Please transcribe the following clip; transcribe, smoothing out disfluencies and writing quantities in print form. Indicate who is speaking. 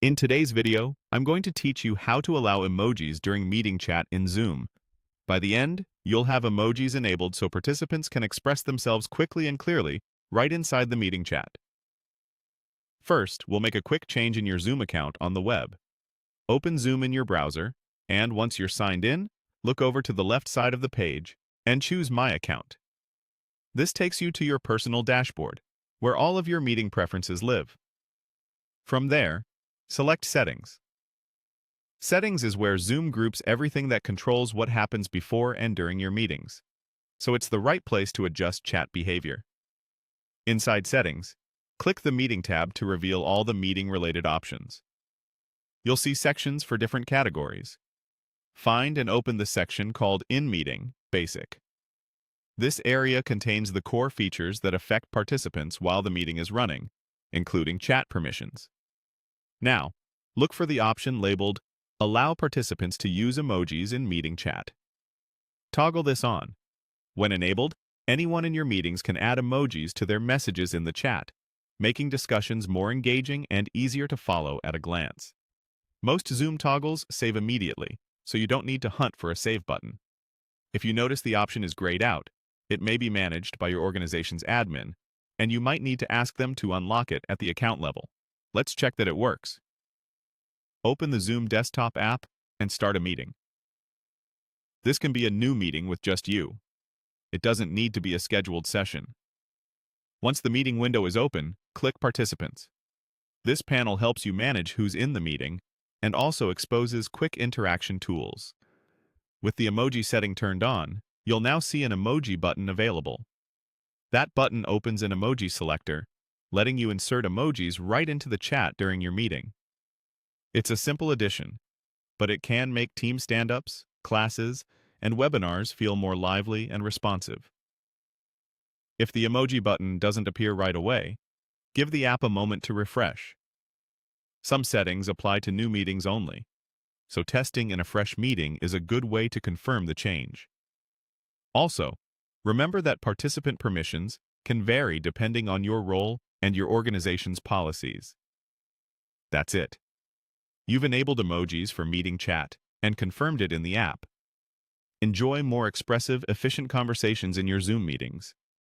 Speaker 1: In today's video, I'm going to teach you how to allow emojis during meeting chat in Zoom. By the end, you'll have emojis enabled so participants can express themselves quickly and clearly right inside the meeting chat. First, we'll make a quick change in your Zoom account on the web. Open Zoom in your browser, and once you're signed in, look over to the left side of the page and choose My Account. This takes you to your personal dashboard, where all of your meeting preferences live. From there, select Settings. Settings is where Zoom groups everything that controls what happens before and during your meetings, so it's the right place to adjust chat behavior. Inside Settings, click the Meeting tab to reveal all the meeting-related options. You'll see sections for different categories. Find and open the section called In Meeting, Basic. This area contains the core features that affect participants while the meeting is running, including chat permissions. Now, look for the option labeled Allow participants to use emojis in meeting chat. Toggle this on. When enabled, anyone in your meetings can add emojis to their messages in the chat, making discussions more engaging and easier to follow at a glance. Most Zoom toggles save immediately, so you don't need to hunt for a save button. If you notice the option is grayed out, it may be managed by your organization's admin, and you might need to ask them to unlock it at the account level. Let's check that it works. Open the Zoom desktop app and start a meeting. This can be a new meeting with just you. It doesn't need to be a scheduled session. Once the meeting window is open, click Participants. This panel helps you manage who's in the meeting and also exposes quick interaction tools. With the emoji setting turned on, you'll now see an emoji button available. That button opens an emoji selector, letting you insert emojis right into the chat during your meeting. It's a simple addition, but it can make team stand-ups, classes, and webinars feel more lively and responsive. If the emoji button doesn't appear right away, give the app a moment to refresh. Some settings apply to new meetings only, so testing in a fresh meeting is a good way to confirm the change. Also, remember that participant permissions can vary depending on your role and your organization's policies. That's it. You've enabled emojis for meeting chat and confirmed it in the app. Enjoy more expressive, efficient conversations in your Zoom meetings.